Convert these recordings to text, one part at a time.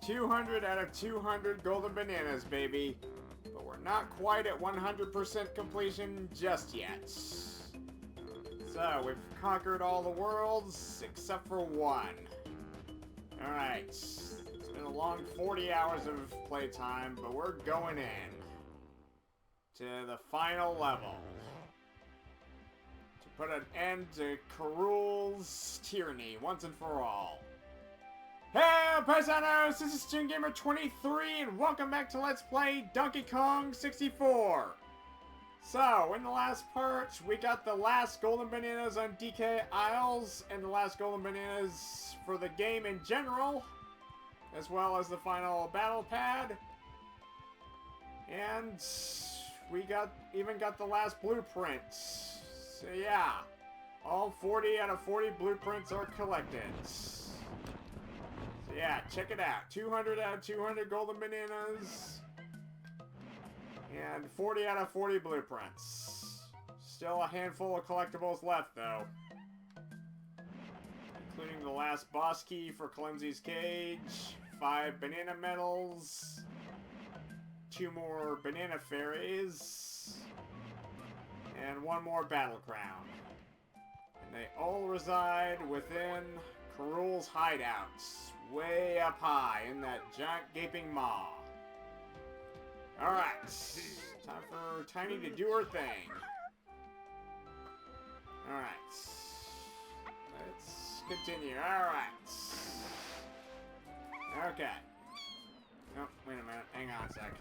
200 out of 200 golden bananas, baby. But we're not quite at 100% completion just yet. So, we've conquered all the worlds except for one. Alright. It's been a long 40 hours of playtime, but we're going in to the final level. To put an end to Karul's tyranny once and for all. Hey, paisanos! This is StreamGamer23, and welcome back to Let's Play Donkey Kong 64. So, in the last part, we got the last golden bananas on DK Isles, and the last golden bananas for the game in general, as well as the final battle pad. And we even got the last blueprint. So yeah, all 40 out of 40 blueprints are collected. So yeah, check it out. 200 out of 200 golden bananas. And 40 out of 40 blueprints. Still a handful of collectibles left, though. Including the last boss key for Clemsy's Cage, 5 banana medals, 2 more banana fairies, and 1 more battle crown. And they all reside within Karul's hideout, way up high in that giant gaping maw. Alright, time for Tiny to do her thing. Alright, let's continue. Alright. Okay. Oh, wait a minute. Hang on a sec.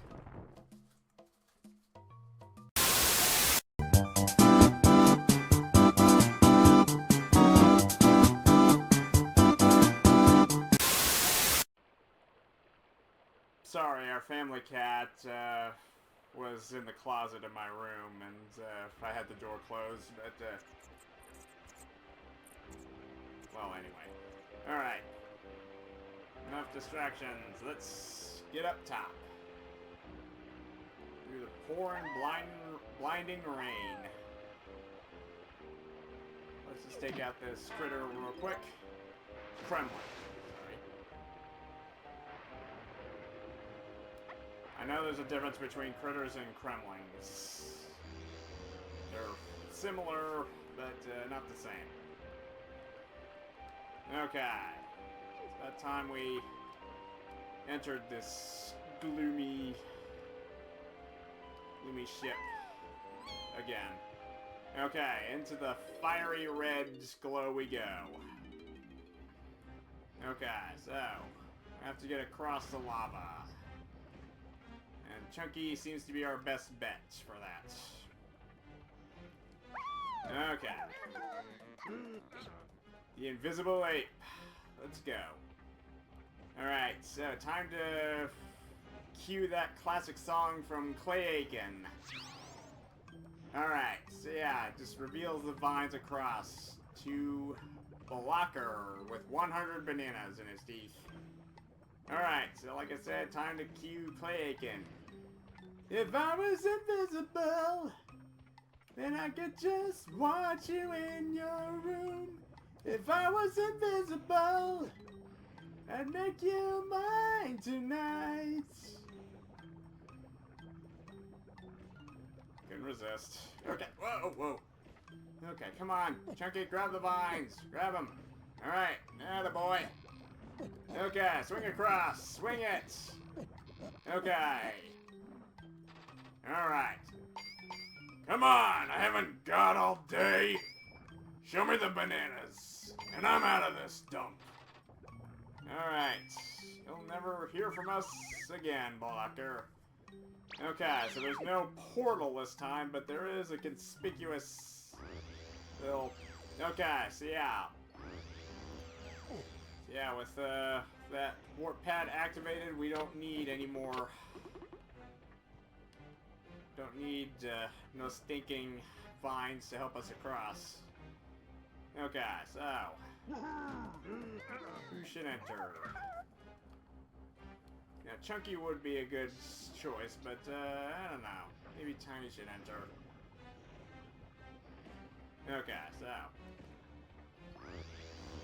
Sorry, our family cat was in the closet in my room, and I had the door closed, but well, anyway. Alright. Enough distractions. Let's get up top. Through the pouring, blinding rain. Let's just take out this critter real quick. Kremlin. Sorry. I know there's a difference between critters and Kremlings. They're similar, but not the same. Okay. It's about time we entered this gloomy ship again. Okay, into the fiery red glow we go. Okay, so I have to get across the lava. And Chunky seems to be our best bet for that. Okay. The invisible ape. Let's go. Alright, so time to cue that classic song from Clay Aiken. Alright, so yeah, it just reveals the vines across to Blocker with 100 bananas in his teeth. Alright, so like I said, time to cue Clay Aiken. If I was invisible, then I could just watch you in your room. If I was invisible, I'd make you mine tonight. Couldn't resist. Okay, whoa. Okay, come on. Chunky, grab the vines. Grab them. Alright, attaboy. Okay, swing across. Swing it. Okay. Alright. Come on, I haven't got all day. Show me the bananas, and I'm out of this dump. Alright. You'll never hear from us again, Blocker. Okay, so there's no portal this time, but there is a conspicuous little... Okay, so yeah. Yeah, with that warp pad activated, we don't need any more... Don't need no stinking vines to help us across. Okay, so... Who should enter? Now, Chunky would be a good choice, but I don't know. Maybe Tiny should enter. Okay, so...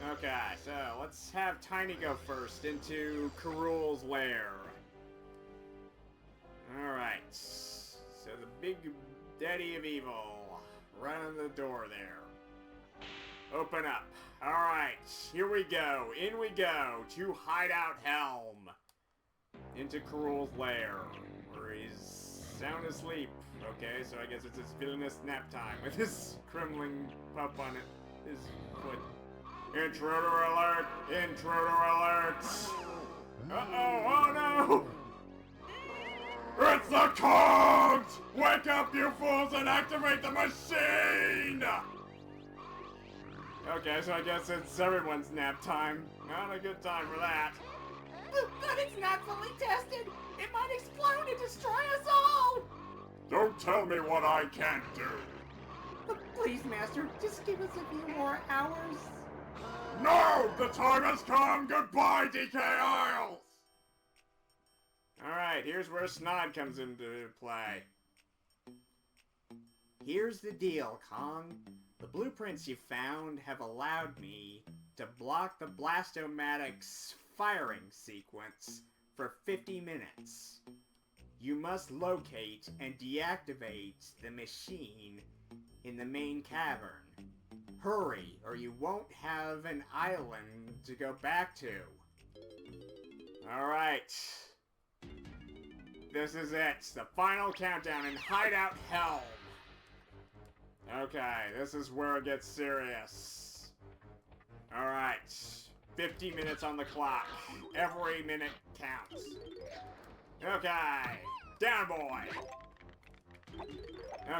Okay, so let's have Tiny go first into Karul's lair. Alright. So the big daddy of evil running the door there. Open up. Alright, here we go. In we go to Hideout Helm. Into Karul's lair, where he's sound asleep. Okay, so I guess it's his villainous nap time with his Kremling pup on it. His foot. Intruder alert! Intruder alert! Uh-oh, oh no! It's the cogs! Wake up, you fools, and activate the machine! Okay, so I guess it's everyone's nap time. Not a good time for that. But it's not fully tested! It might explode and destroy us all! Don't tell me what I can't do! Please, Master, just give us a few more hours. No! The time has come! Goodbye, DK Isles! Alright, here's where Snod comes into play. Here's the deal, Kong. The blueprints you found have allowed me to block the Blast-O-Matic's firing sequence for 50 minutes. You must locate and deactivate the machine in the main cavern. Hurry, or you won't have an island to go back to. Alright. This is it. The final countdown in Hideout Helm. Okay, this is where it gets serious. Alright. 50 minutes on the clock. Every minute counts. Okay. Down, boy.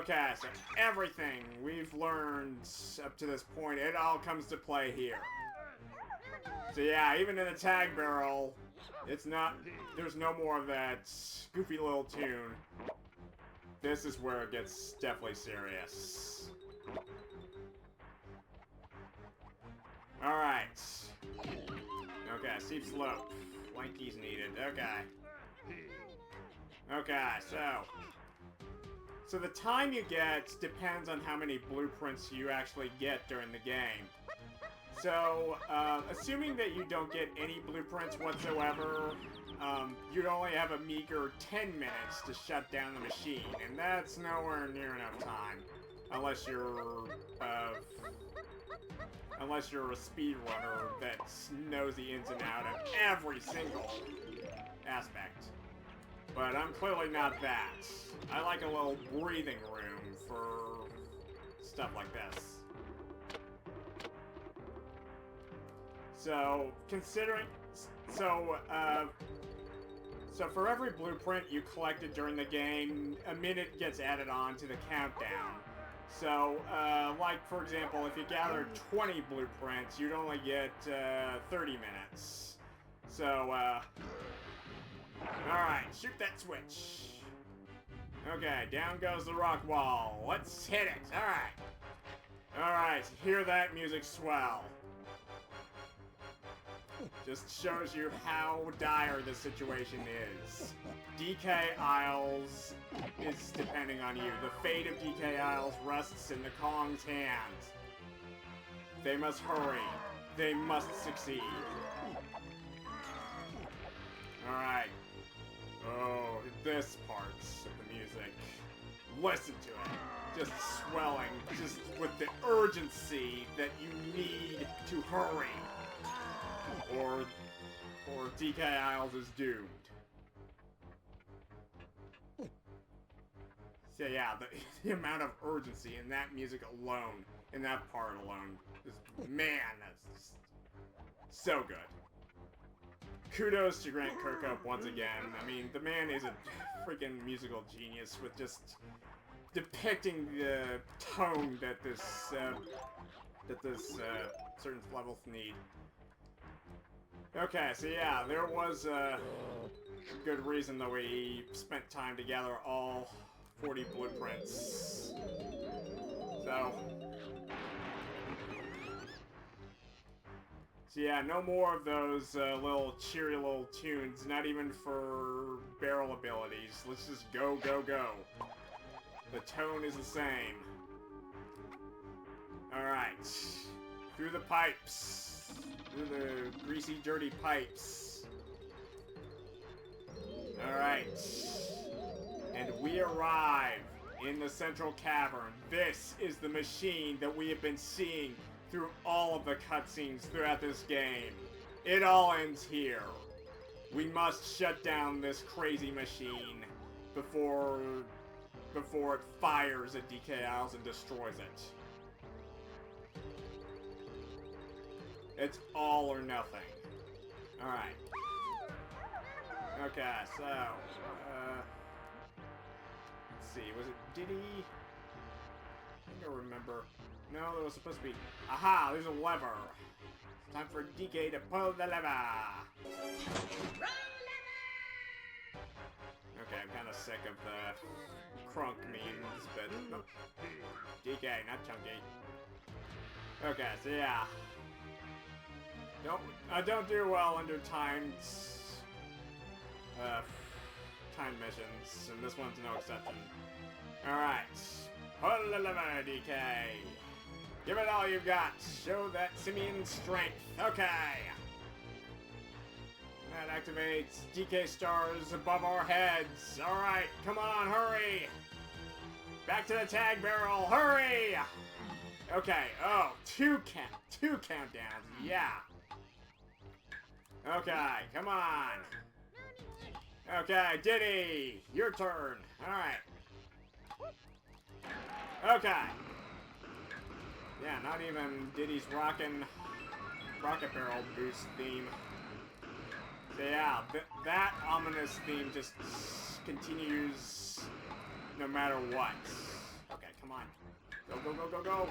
Okay, so everything we've learned up to this point, it all comes to play here. So yeah, even in the tag barrel, it's not, there's no more of that goofy little tune. This is where it gets definitely serious. Alright. Okay, steep slope. Lanky's needed. Okay. Okay, so the time you get depends on how many blueprints you actually get during the game. So, assuming that you don't get any blueprints whatsoever, you'd only have a meager 10 minutes to shut down the machine, and that's nowhere near enough time. Unless you're a speedrunner that knows the ins and outs of every single aspect. But I'm clearly not that. I like a little breathing room for stuff like this. So, so for every blueprint you collected during the game, a minute gets added on to the countdown. So, like, for example, if you gathered 20 blueprints, you'd only get 30 minutes. So, alright, shoot that switch. Okay, down goes the rock wall. Let's hit it. Alright. Alright, hear that music swell. Just shows you how dire the situation is. DK Isles is depending on you. The fate of DK Isles rests in the Kong's hands. They must hurry. They must succeed. Alright. Oh, this part of the music. Listen to it. Just swelling. Just with the urgency that you need to hurry. Or DK Isles is doomed. So yeah, the amount of urgency in that music alone, in that part alone, is, man, that's just so good. Kudos to Grant Kirkhope once again. I mean, the man is a freaking musical genius with just depicting the tone that this certain levels need. Okay, so yeah, there was a good reason that we spent time to gather all 40 blueprints. So yeah, no more of those little cheery little tunes, not even for barrel abilities. Let's just go, go, go. The tone is the same. Alright. Through the pipes. Through the greasy, dirty pipes. Alright. And we arrive in the central cavern. This is the machine that we have been seeing through all of the cutscenes throughout this game. It all ends here. We must shut down this crazy machine before it fires at DK Isles and destroys it. It's all or nothing. Alright. Okay, so, let's see, was it Diddy? I don't remember. No, there was supposed to be, aha, there's a lever. It's time for DK to pull the lever. Okay, I'm kind of sick of the crunk memes, but no. DK, not Chunky. Okay, so yeah. I don't do well under timed missions, and this one's no exception. Alright. Pull the lever, DK. Give it all you've got. Show that simian strength. Okay. That activates DK stars above our heads. Alright, come on, hurry. Back to the tag barrel, hurry. Okay, oh, two countdowns, yeah. Okay, come on. Okay, Diddy, your turn. Alright. Okay. Yeah, not even Diddy's rocket barrel boost theme. So yeah, that ominous theme just continues no matter what. Okay, come on. Go, go, go, go, go.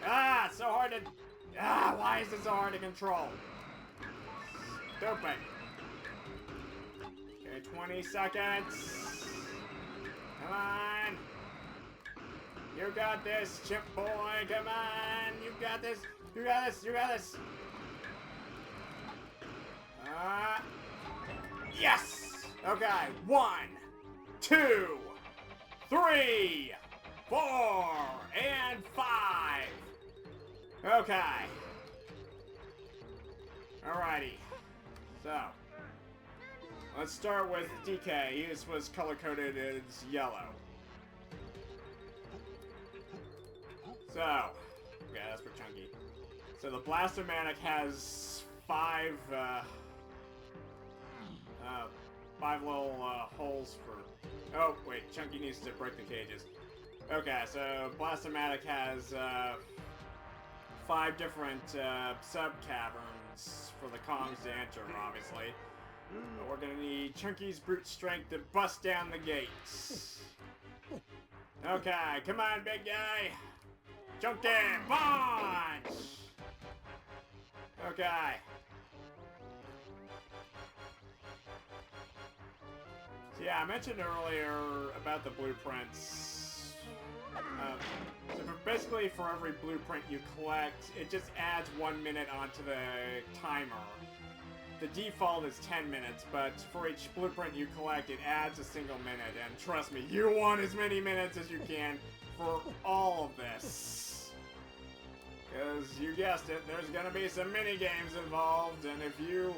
Ah, it's so hard to... Ah, why is it so hard to control? Stupid. Okay, 20 seconds. Come on. You got this, chip boy. Come on. You got this. You got this. You got this. Yes. Okay. 1, 2, 3, 4, and 5. Okay. Alrighty. So, let's start with DK. His was color-coded as yellow. So, okay, that's for Chunky. So the Blast-O-Matic has 5 little holes for... Oh, wait, Chunky needs to break the cages. Okay, so Blast-O-Matic has 5 different sub-caverns for the Kongs to enter, obviously. But we're gonna need Chunky's brute strength to bust down the gates. Okay, come on, big guy! Chunky, punch! Okay. So yeah, I mentioned earlier about the blueprints. So basically, for every blueprint you collect, it just adds 1 minute onto the timer. The default is 10 minutes, but for each blueprint you collect, it adds a single minute. And trust me, you want as many minutes as you can for all of this. Because you guessed it, there's gonna be some mini games involved, and if you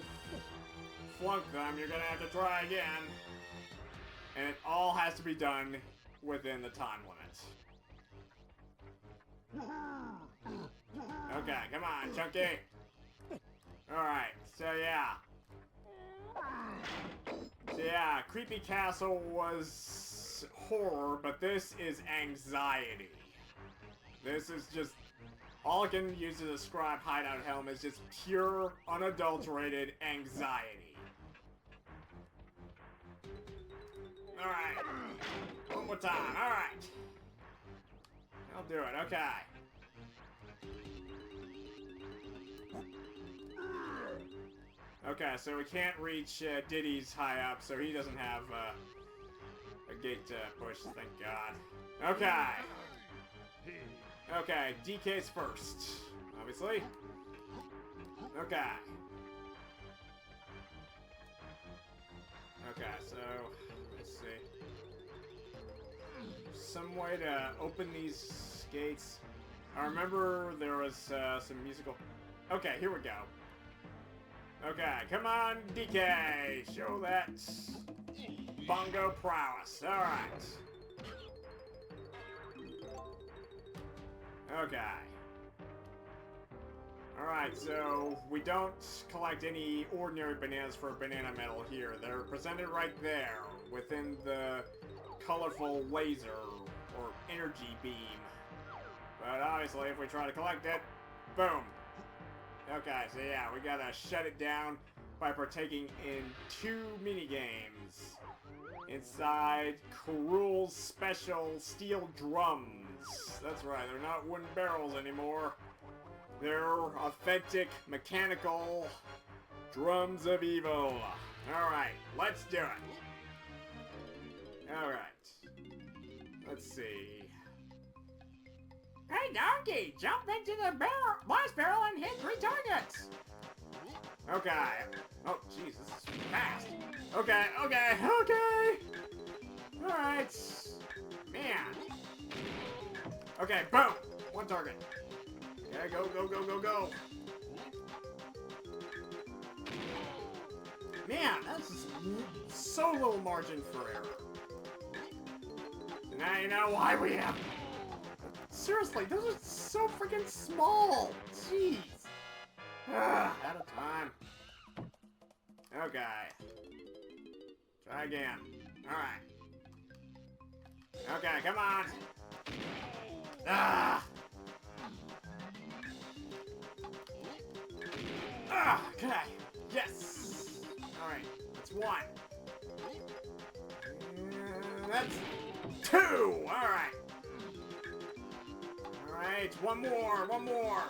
flunk them, you're gonna have to try again. And it all has to be done within the time limit. Okay, come on, Chunky. Alright, so yeah. Creepy Castle was horror, but this is anxiety. This is just... All I can use to describe Hideout Helm is just pure, unadulterated anxiety. Alright. One more time, alright. I'll do it, okay. Okay, so we can't reach Diddy's high up, so he doesn't have a gate to push, thank God. Okay. Okay, DK's first, obviously. Okay. Okay, so, let's see. Some way to open these gates. I remember there was some musical... Okay, here we go. Okay, come on, DK! Show that bongo prowess. Alright. Okay. Alright, so we don't collect any ordinary bananas for a banana medal here. They're presented right there, within the colorful laser, or energy beam. But obviously, if we try to collect it, boom! Okay, so yeah, we gotta shut it down by partaking in 2 minigames inside Krul's special steel drums. That's right, they're not wooden barrels anymore. They're authentic, mechanical drums of evil. Alright, let's do it. Alright. Let's see. Hey, Donkey! Jump into the blast barrel and hit 3 targets! Okay. Oh, jeez, this is fast. Okay. Alright. Man. Okay, boom! 1 target. Okay, go. Man, that's just so little margin for error. Now you know why we have... Seriously, those are so freaking small! Jeez! Out of time. Okay. Try again. Alright. Okay, come on! Okay. Yes! Alright, that's 1. That's 2! Alright. Alright, one more.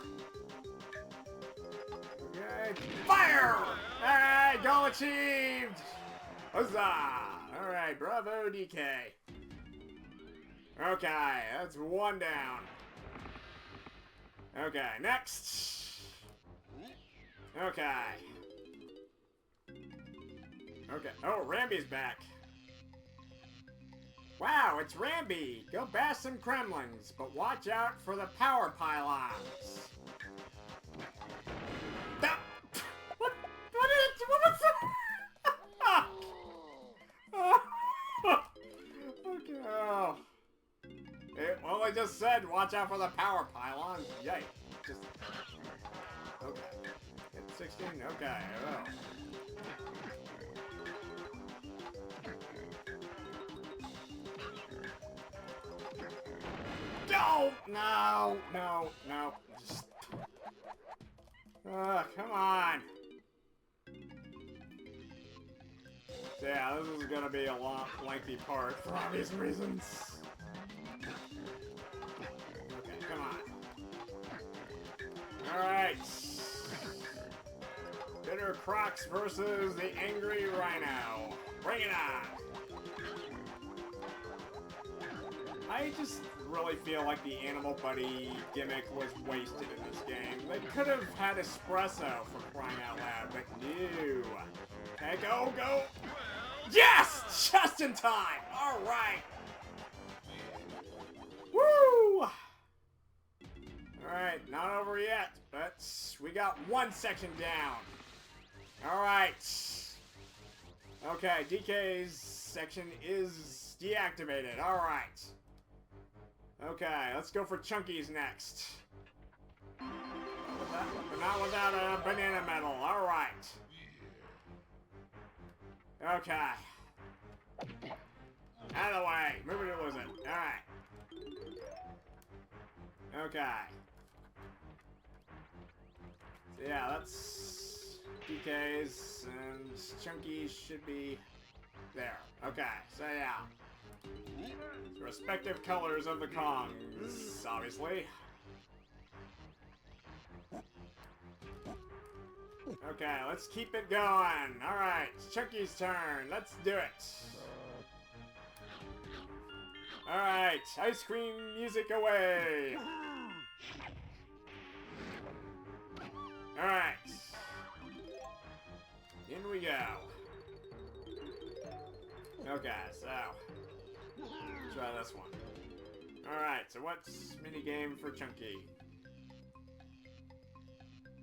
Okay, fire! Alright, goal achieved! Huzzah! Alright, bravo DK. Okay, that's 1 down. Okay, next. Okay. Oh, Ramby's back. Wow, it's Ramby! Go bash some Kremlings, but watch out for the power pylons. What was that? Okay. Oh. Well, I just said watch out for the power pylons. Yikes. Just... Okay. Hit 16? Okay. Oh. No. Just... come on. So yeah, this is gonna be a long, lengthy part for obvious reasons. Okay, come on. Alright. Bitter Crocs versus the Angry Rhino. Bring it on! I just really feel like the Animal Buddy gimmick was wasted in this game. They could have had espresso for crying out loud, but no. Okay, go! Yes! Just in time! Alright! Woo! Alright, not over yet, but we got 1 section down. Alright. Okay, DK's section is deactivated. Alright. Okay, let's go for Chunky's next. But not without a banana medal. Alright. Okay. Out of the way. Move it or lose it. Alright. Okay. So yeah, that's DK's, and Chunky's should be there. Okay, so yeah. The respective colors of the Kongs, obviously. Okay, let's keep it going. Alright, Chunky's turn. Let's do it. Alright, ice cream music away. Alright. In we go. Okay, so try this one. Alright, so what's minigame for Chunky?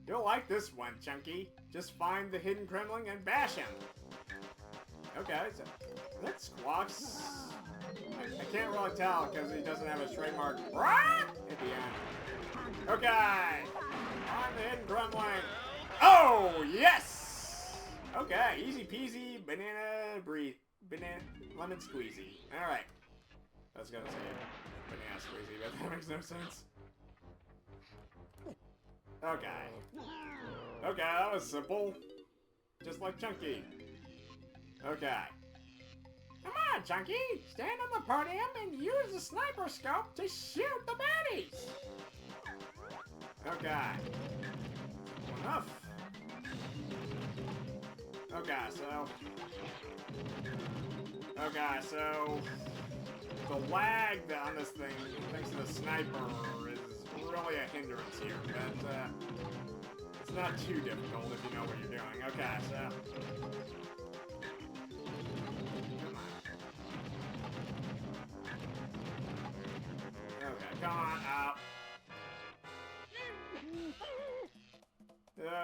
You'll like this one, Chunky. Just find the hidden Kremling and bash him. Okay, so that Squawks. I can't really tell because he doesn't have a trademark at the end. Okay, find the hidden Kremling. Oh, yes! Okay, easy peasy, banana lemon squeezy. Alright. I was gonna say banana squeezy, but that makes no sense. Okay. Okay, that was simple. Just like Chunky. Okay. Come on, Chunky! Stand on the podium and use the sniper scope to shoot the baddies! Okay. Enough. Okay, so the lag on this thing, thanks to the sniper, is really a hindrance here, but it's not too difficult if you know what you're doing. Okay, so come on. Okay, come on, out.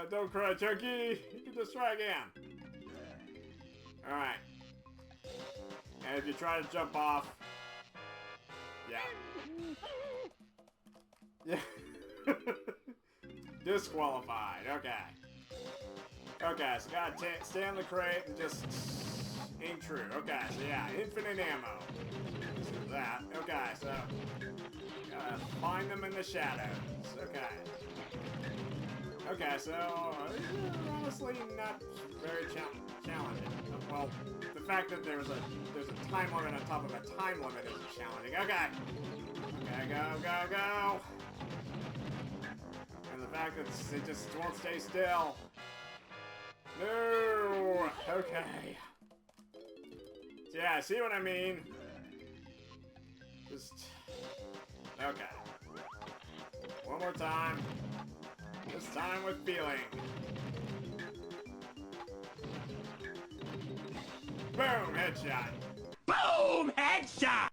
Don't cry, Chunky. You can just try again. Alright. And if you try to jump off, yeah. Disqualified. Okay. Okay, so gotta stay on the crate and just aim true. Okay, so yeah, infinite ammo. So that. Okay, so gotta find them in the shadows. Okay. Okay, so honestly not very challenging. Well, the fact that there's a time limit on top of a time limit is challenging. Okay. Okay, go. And the fact that it just won't stay still. No. Okay. So yeah, see what I mean? Just okay. One more time. This time with feeling. Boom! Headshot. Boom! Headshot!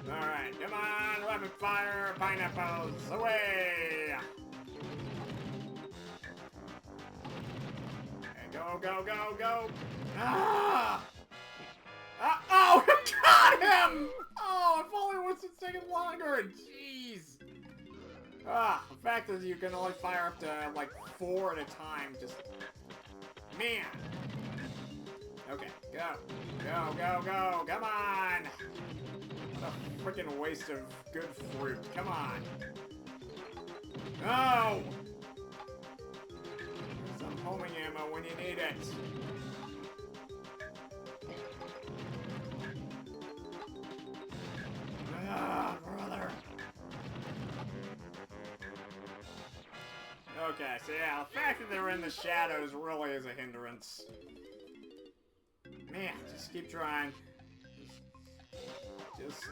Alright, come on! Rapid fire! Pineapples! Away! Okay, go! Ah! Oh! Got him! Oh, if only it was taking longer! Jeez! Ah, the fact is you can only fire up to, like, 4 at a time, just... Man! Okay, go! Come on! What a freaking waste of good fruit. Come on! No! Some homing ammo when you need it. Ah, brother. Okay, so yeah, the fact that they're in the shadows really is a hindrance. Man, just keep trying. Just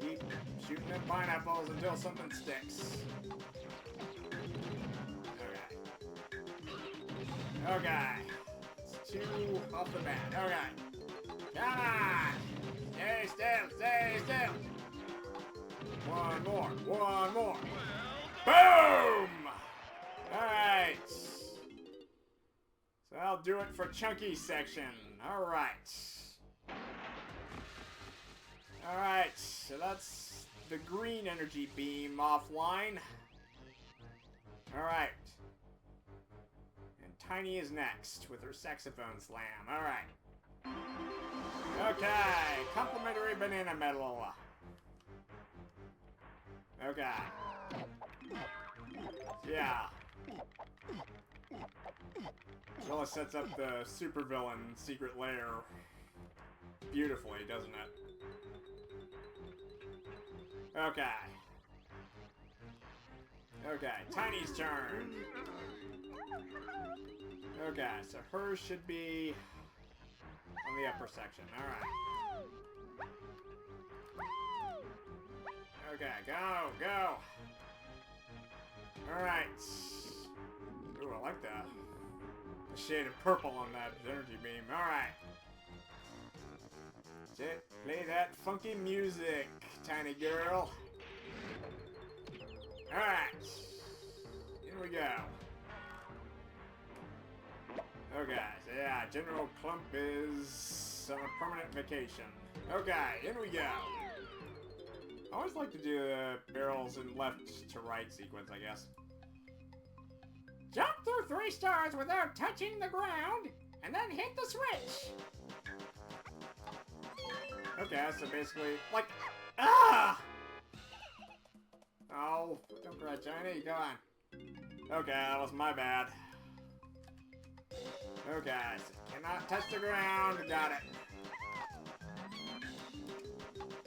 keep shooting at pineapples until something sticks. Okay. It's 2 off the bat. Okay. Come on! Stay still! One more! Boom! Alright. So I'll do it for Chunky's section. Alright. Alright, so that's the green energy beam offline. Alright. And Tiny is next with her saxophone slam. Alright. Okay, complimentary banana medal. Okay. Yeah. Really sets up the supervillain secret lair beautifully, doesn't it? Okay. Okay, Tiny's turn. Okay, so hers should be on the upper section. Alright. Okay, go! Alright. Ooh, I like that. The shade of purple on that energy beam. Alright. That's it. Play that funky music, tiny girl. Alright. Here we go. Okay, so yeah, General Clump is on a permanent vacation. Okay, in we go. I always like to do the barrels in left to right sequence, I guess. Jump through 3 stars without touching the ground, and then hit the switch. Okay, so basically, like, ah! Oh, don't cry, Johnny. Go on. Okay, that was my bad. Okay, so cannot touch the ground. Got it.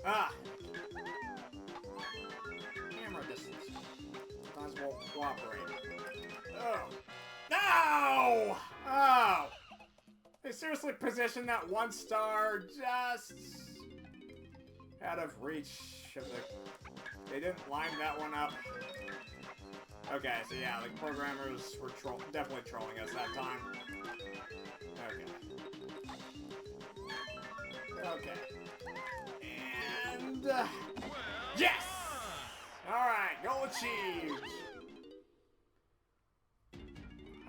Ah! Camera distance. Sometimes won't cooperate. Oh. No! Oh! They seriously positioned that 1 star just out of reach of the... They didn't line that one up. Okay, so yeah, the programmers were definitely trolling us that time. Okay. Okay. And... yes! Alright, goal achieved!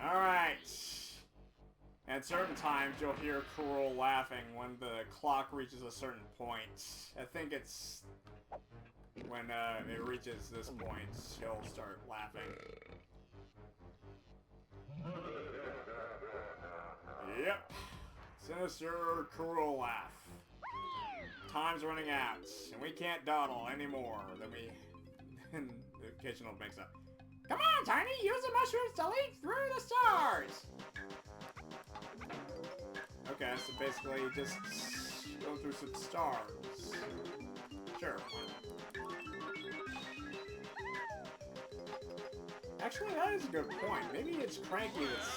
Alright. At certain times, you'll hear Kurl laughing when the clock reaches a certain point. I think it's... when it reaches this point, he'll start laughing. Yep. Sinister, Kurl laugh. Time's running out, and we can't dawdle anymore than we... and the kitchen will mix up. Come on, Tiny! Use the mushrooms to leap through the stars! Okay, so basically just go through some stars. Sure. Actually, that is a good point. Maybe it's Cranky that's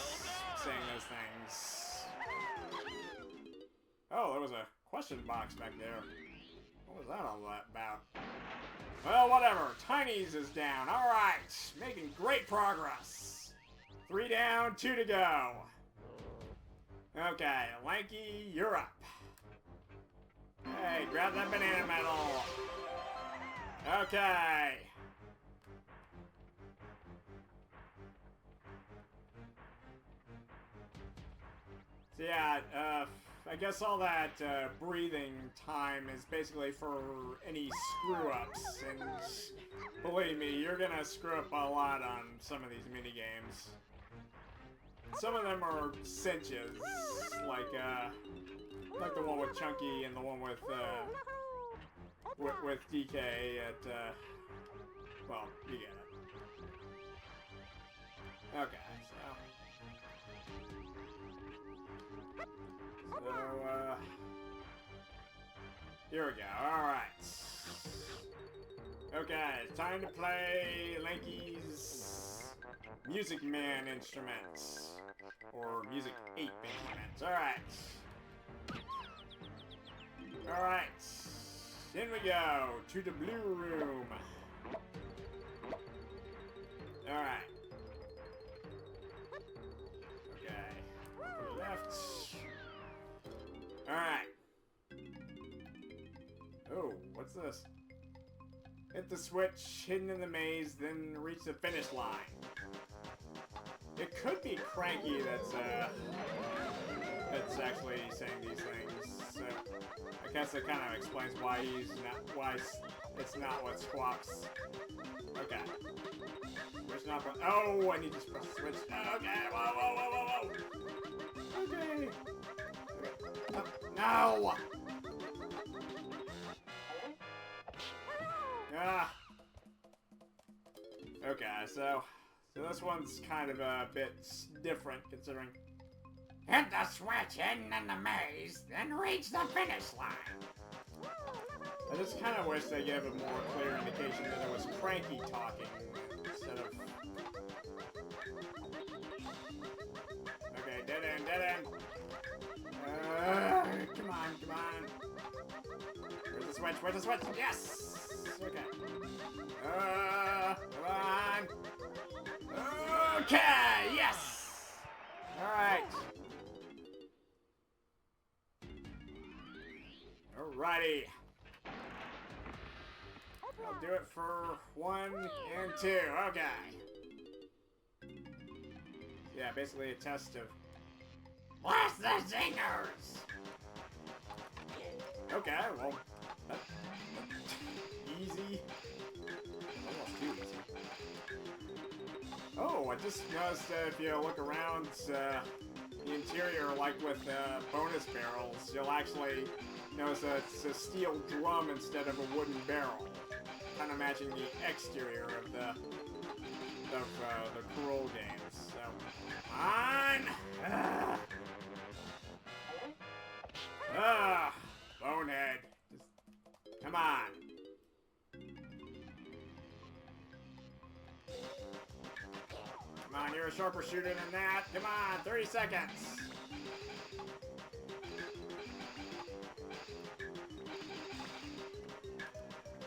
saying those things. Oh, there was a question box back there. What was that all about? Well, whatever. Tiny's is down. Alright. Making great progress. 3 down, 2 to go. Okay, Lanky, you're up. Hey, grab that banana medal. Okay. So yeah, I guess all that breathing time is basically for any screw-ups, and believe me, you're gonna screw up a lot on some of these mini-games. Some of them are cinches, like the one with Chunky and the one with DK at, well, you get it. Okay, so, here we go, alright. Okay, it's time to play Lanky's Music Man instruments. Or Music 8 instruments, alright. Alright, in we go, to the blue room. Alright. Okay, left. Alright. Oh, what's this? Hit the switch, hidden in the maze, then reach the finish line. It could be Cranky that's actually saying these things. So I guess it kind of explains why it's not what squawks. Okay. Switch not. Oh, I need to press the switch. Okay. Whoa. Okay. No. Ah. Okay, so this one's kind of a bit different, considering... Hit the switch hidden in the maze, then reach the finish line. I just kind of wish they gave a more clear indication that it was Cranky talking, instead of... Okay, dead end. Come on. Where's the switch? Yes! Okay. Come on! Okay, yes! Alright. Alrighty. I'll do it for 1 and 2. Okay. Yeah, basically a test of... Blast the zingers! Okay, well... easy. Almost too easy. Oh, I just noticed that if you look around the interior, like with bonus barrels, you'll actually notice that it's a steel drum instead of a wooden barrel. Kind of matching the exterior of the Cruel games. So, on! Bonehead. Just, come on. Come on, you're a sharper shooter than that. Come on, 30 seconds.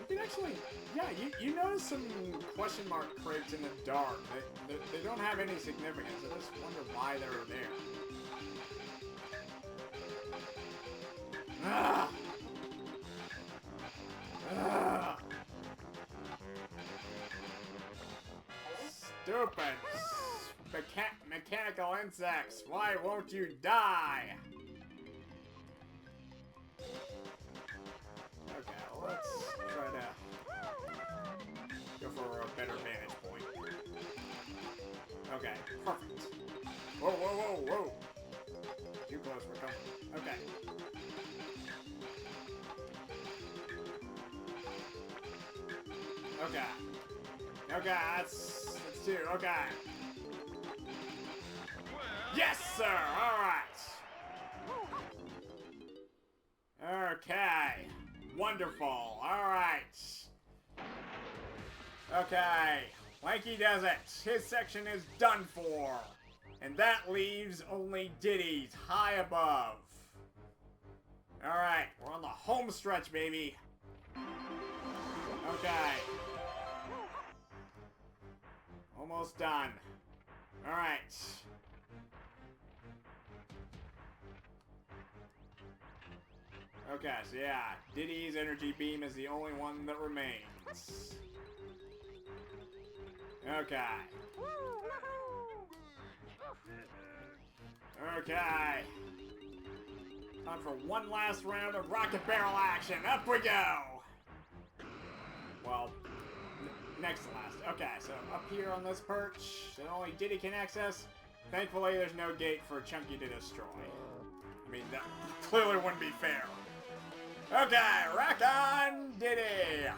You can actually, yeah, you notice some question mark crates in the dark. They don't have any significance. I just wonder why they were there. Ugh. Ugh. Stupid mechanical insects. Why won't you die? Okay, well, let's try to go for a better vantage point. Okay, perfect. Whoa, whoa, whoa, whoa. Too close, we're coming. Okay. Okay. Okay, that's 2. Okay. Yes, sir! Alright. Okay. Wonderful. Alright. Okay. Lanky does it. His section is done for. And that leaves only Diddy's high above. Alright. We're on the home stretch, baby. Okay. Almost done. Alright. Okay, so yeah, Diddy's energy beam is the only one that remains. Okay. Okay. Time for one last round of rocket barrel action. Up we go! Well, next to last. Okay, so up here on this perch that only Diddy can access, thankfully there's no gate for Chunky to destroy. I mean, that clearly wouldn't be fair. Okay, rock on, Diddy!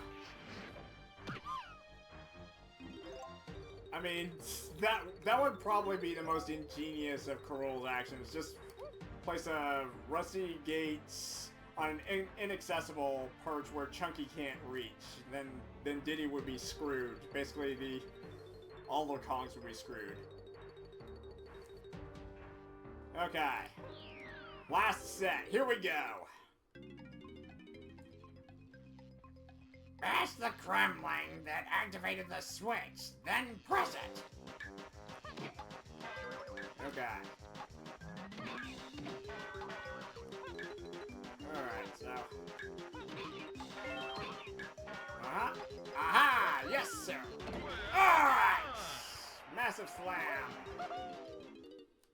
I mean, that would probably be the most ingenious of Corol's actions. Just place a rusty gate on an inaccessible perch where Chunky can't reach. Then Diddy would be screwed. Basically, all the Kongs would be screwed. Okay. Last set. Here we go. Mash the Kremling that activated the switch, then press it. Okay. Alright, so... Uh-huh. Aha! Yes, sir! Alright! Massive slam.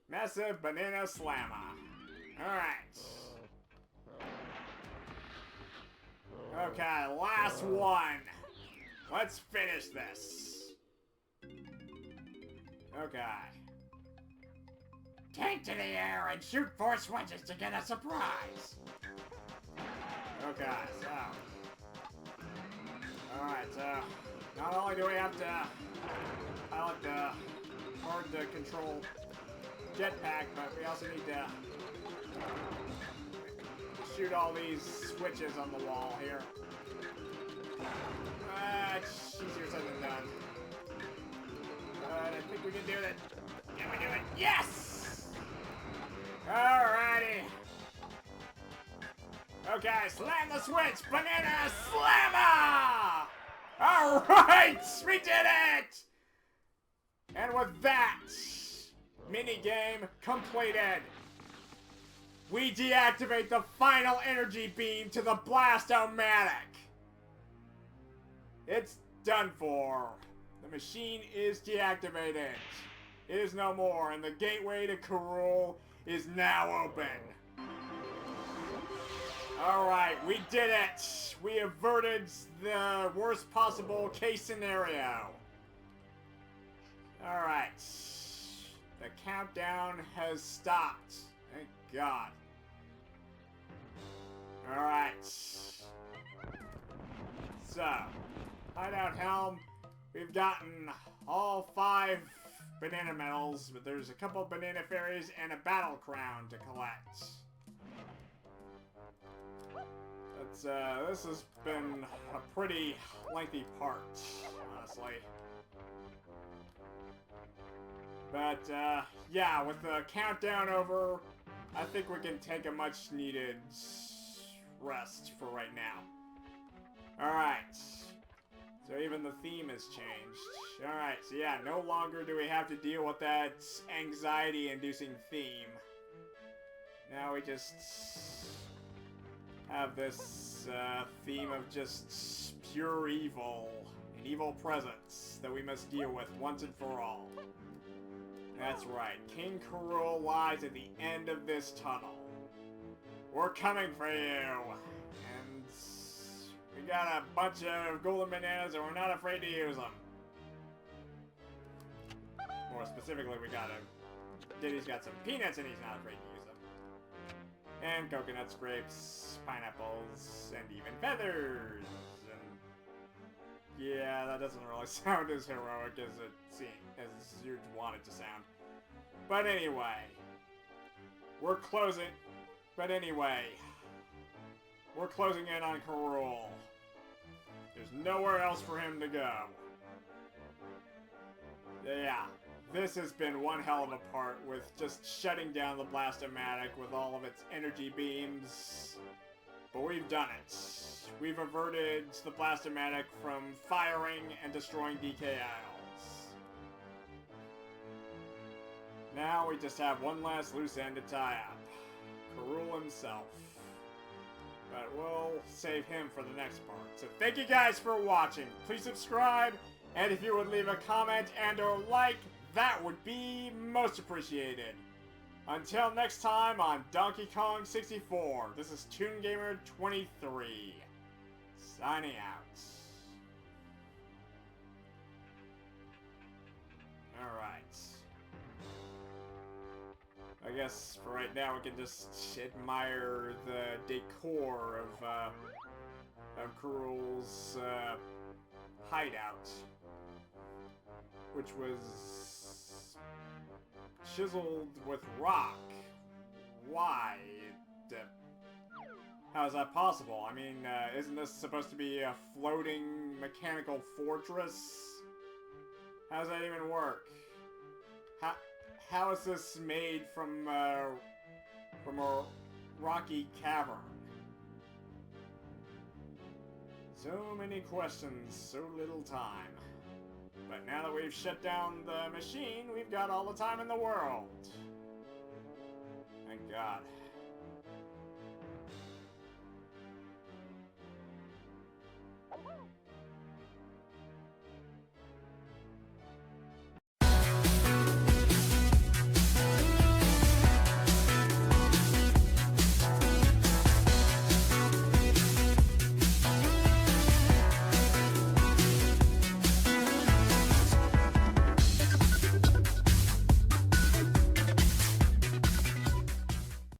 Massive banana slammer. Alright. Okay, last one. Let's finish this. Okay. Take to the air and shoot 4 switches to get a surprise. Okay, so... Alright, so... Not only do we have to pilot the hard-to-control jetpack, but we also need to shoot all these switches on the wall here. It's easier said than done. But I think we can do it. Can we do it? Yes! Alrighty. Okay, slam the switch! Banana slammer! Alright! We did it! And with that, mini game completed. we deactivate the final energy beam to the Blast-O-Matic. It's done for. The machine is deactivated. It is no more, and the gateway to Karul is now open. Alright, we did it! We averted the worst possible case scenario. Alright. The countdown has stopped. Thank God. Alright. So, Hideout Helm, we've gotten all 5 banana medals, but there's a couple banana fairies and a battle crown to collect. This has been a pretty lengthy part, honestly. But, yeah, with the countdown over, I think we can take a much needed rest for right now. Alright. So even the theme has changed. Alright, so yeah, no longer do we have to deal with that anxiety-inducing theme. Now we just have this theme of just pure evil, an evil presence that we must deal with once and for all. That's right, King Karul lies at the end of this tunnel. We're coming for you! And we got a bunch of golden bananas and we're not afraid to use them. More specifically, Diddy's got some peanuts and he's not afraid to use them. And coconuts, grapes, pineapples, and even feathers. And yeah, that doesn't really sound as heroic as you'd want it to sound. But anyway, we're closing in on Karul. There's nowhere else for him to go. Yeah, this has been one hell of a part with just shutting down the Blast-O-Matic with all of its energy beams. But we've done it. We've averted the Blast-O-Matic from firing and destroying DK Isles. Now we just have one last loose end to tie up. Karul himself. But we'll save him for the next part. So thank you guys for watching. Please subscribe, and if you would leave a comment and or like, that would be most appreciated. Until next time on Donkey Kong 64, this is Toon Gamer 23, signing out. Alright. I guess for right now we can just admire the decor of Karul's hideout, which was chiseled with rock. Why? How is that possible? I mean, isn't this supposed to be a floating mechanical fortress? How does that even work? How is this made from a rocky cavern? So many questions, so little time. But now that we've shut down the machine, we've got all the time in the world. Thank God.